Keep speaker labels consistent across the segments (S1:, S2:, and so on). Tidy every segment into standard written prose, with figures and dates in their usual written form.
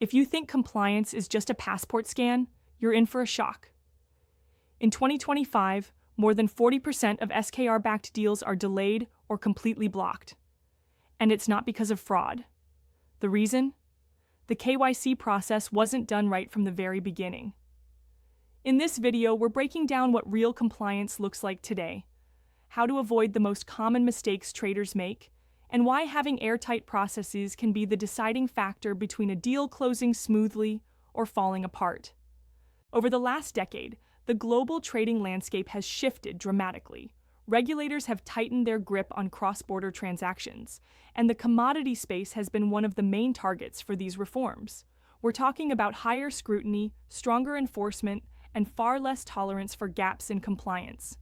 S1: If you think compliance is just a passport scan, you're in for a shock. In 2025, more than 40% of SKR-backed deals are delayed or completely blocked. And it's not because of fraud. The reason? The KYC process wasn't done right from the very beginning. In this video, we're breaking down what real compliance looks like today, how to avoid the most common mistakes traders make, and why having airtight processes can be the deciding factor between a deal closing smoothly or falling apart. Over the last decade, the global trading landscape has shifted dramatically. Regulators have tightened their grip on cross-border transactions, and the commodity space has been one of the main targets for these reforms. We're talking about higher scrutiny, stronger enforcement, and far less tolerance for gaps in compliance.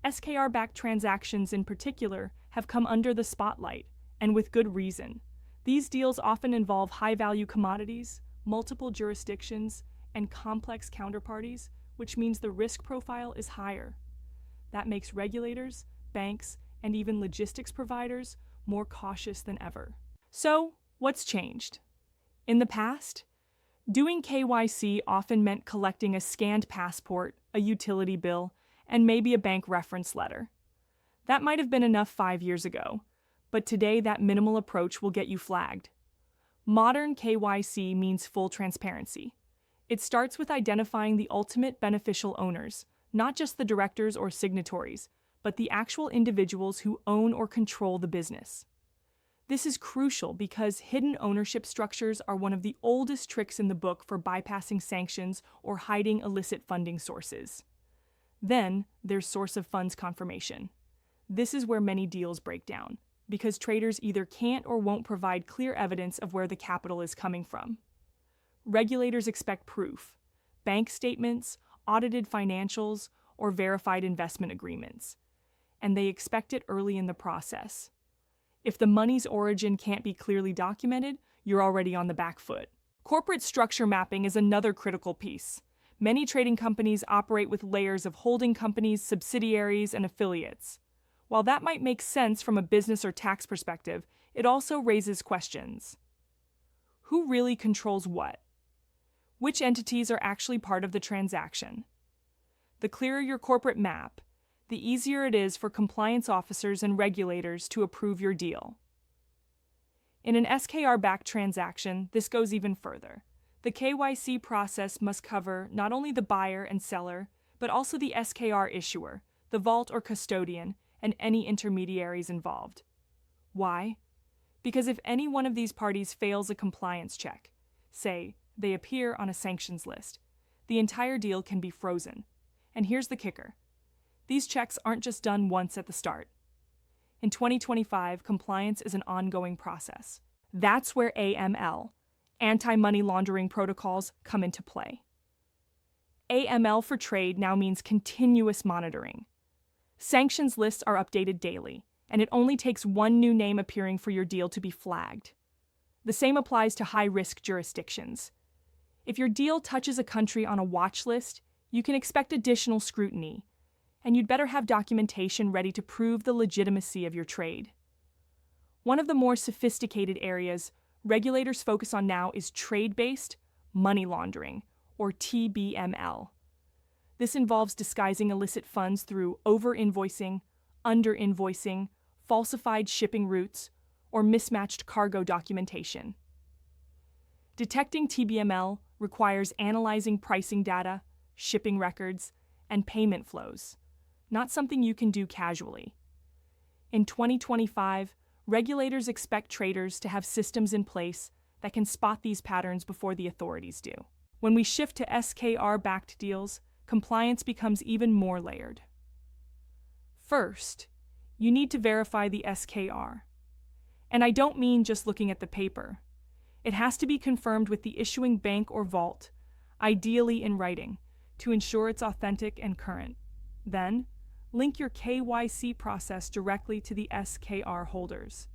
S1: SKR-backed transactions in particular have come under the spotlight, and with good reason. These deals often involve high-value commodities, multiple jurisdictions, and complex counterparties, which means the risk profile is higher. That makes regulators, banks, and even logistics providers more cautious than ever. So, what's changed? In the past, doing KYC often meant collecting a scanned passport, a utility bill, and maybe a bank reference letter. That might have been enough 5 years ago, but today that minimal approach will get you flagged. Modern KYC means full transparency. It starts with identifying the ultimate beneficial owners, not just the directors or signatories, but the actual individuals who own or control the business. This is crucial because hidden ownership structures are one of the oldest tricks in the book for bypassing sanctions or hiding illicit funding sources. Then, there's source of funds confirmation. This is where many deals break down, because traders either can't or won't provide clear evidence of where the capital is coming from. Regulators expect proof: bank statements, audited financials, or verified investment agreements. And they expect it early in the process. If the money's origin can't be clearly documented, you're already on the back foot. Corporate structure mapping is another critical piece. Many trading companies operate with layers of holding companies, subsidiaries, and affiliates. While that might make sense from a business or tax perspective, it also raises questions. Who really controls what? Which entities are actually part of the transaction? The clearer your corporate map, the easier it is for compliance officers and regulators to approve your deal. In an SKR-backed transaction, this goes even further. The KYC process must cover not only the buyer and seller, but also the SKR issuer, the vault or custodian, and any intermediaries involved. Why? Because if any one of these parties fails a compliance check, say, they appear on a sanctions list, the entire deal can be frozen. And here's the kicker. These checks aren't just done once at the start. In 2025, compliance is an ongoing process. That's where AML, anti-money laundering protocols, come into play. AML for trade now means continuous monitoring. Sanctions lists are updated daily, and it only takes one new name appearing for your deal to be flagged. The same applies to high-risk jurisdictions. If your deal touches a country on a watch list, you can expect additional scrutiny, and you'd better have documentation ready to prove the legitimacy of your trade. One of the more sophisticated areas regulators focus on now is trade-based money laundering, or TBML. This involves disguising illicit funds through over-invoicing, under-invoicing, falsified shipping routes, or mismatched cargo documentation. Detecting TBML requires analyzing pricing data, shipping records, and payment flows, not something you can do casually. In 2025, regulators expect traders to have systems in place that can spot these patterns before the authorities do. When we shift to SKR-backed deals, compliance becomes even more layered. First, you need to verify the SKR. And I don't mean just looking at the paper. It has to be confirmed with the issuing bank or vault, ideally in writing, to ensure it's authentic and current. Then, link your KYC process directly to the SKR holders.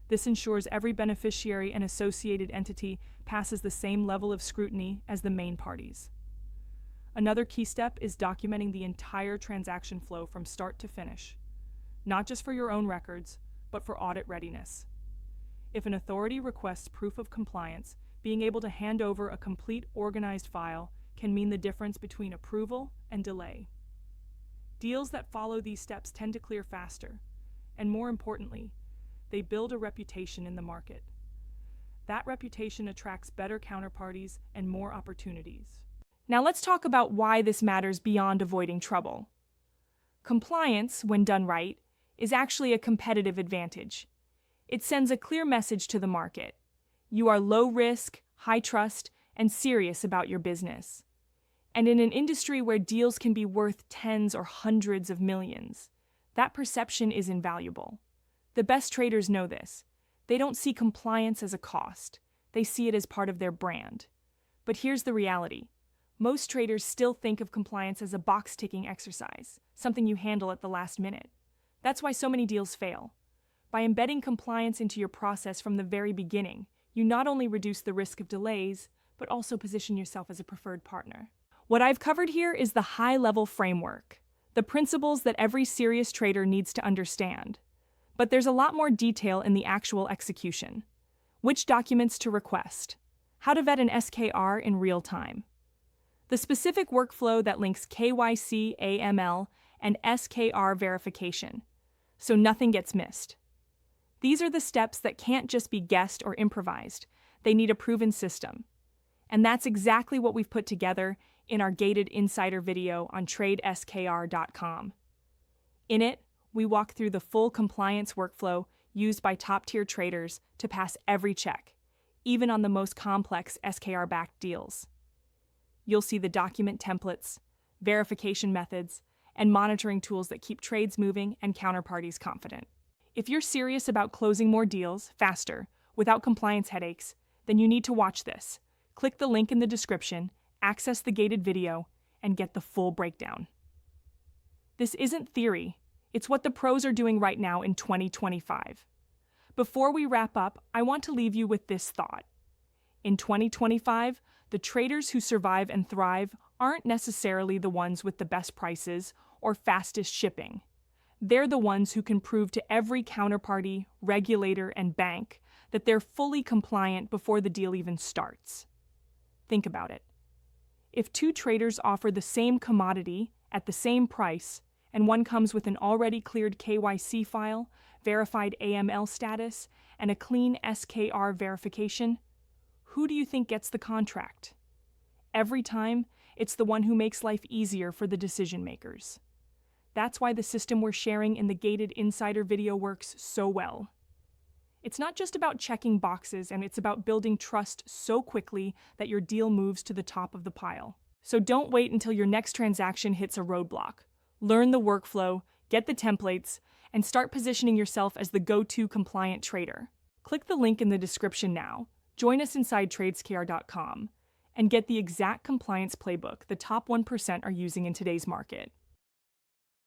S1: This ensures every beneficiary and associated entity passes the same level of scrutiny as the main parties. Another key step is documenting the entire transaction flow from start to finish, not just for your own records, but for audit readiness. If an authority requests proof of compliance, Being able to hand over a complete organized file can mean the difference between approval and delay. Deals that follow these steps tend to clear faster, and more importantly, they build a reputation in the market. That reputation attracts better counterparties and more opportunities. Now let's talk about why this matters beyond avoiding trouble. Compliance, when done right, is actually a competitive advantage. It sends a clear message to the market. You are low risk, high trust, and serious about your business. And in an industry where deals can be worth tens or hundreds of millions, that perception is invaluable. The best traders know this. They don't see compliance as a cost. They see it as part of their brand. But here's the reality. Most traders still think of compliance as a box-ticking exercise, something you handle at the last minute. That's why so many deals fail. By embedding compliance into your process from the very beginning, you not only reduce the risk of delays, but also position yourself as a preferred partner. What I've covered here is the high-level framework, the principles that every serious trader needs to understand. But there's a lot more detail in the actual execution. Which documents to request, how to vet an SKR in real time, the specific workflow that links KYC, AML, and SKR verification, so nothing gets missed. These are the steps that can't just be guessed or improvised. They need a proven system. And that's exactly what we've put together in our gated insider video on tradeskr.com. In it, we walk through the full compliance workflow used by top-tier traders to pass every check, even on the most complex SKR-backed deals. You'll see the document templates, verification methods, and monitoring tools that keep trades moving and counterparties confident. If you're serious about closing more deals faster, without compliance headaches, then you need to watch this. Click the link in the description, access the gated video, and get the full breakdown. This isn't theory. It's what the pros are doing right now in 2025. Before we wrap up, I want to leave you with this thought. In 2025, the traders who survive and thrive aren't necessarily the ones with the best prices or fastest shipping. They're the ones who can prove to every counterparty, regulator, and bank that they're fully compliant before the deal even starts. Think about it. If two traders offer the same commodity at the same price, and one comes with an already cleared KYC file, verified AML status, and a clean SKR verification, who do you think gets the contract? Every time, it's the one who makes life easier for the decision makers. That's why the system we're sharing in the gated insider video works so well. It's not just about checking boxes, and it's about building trust so quickly that your deal moves to the top of the pile. So don't wait until your next transaction hits a roadblock. Learn the workflow, get the templates, and start positioning yourself as the go-to compliant trader. Click the link in the description now, join us inside tradeskr.com, and get the exact compliance playbook the top 1% are using in today's market.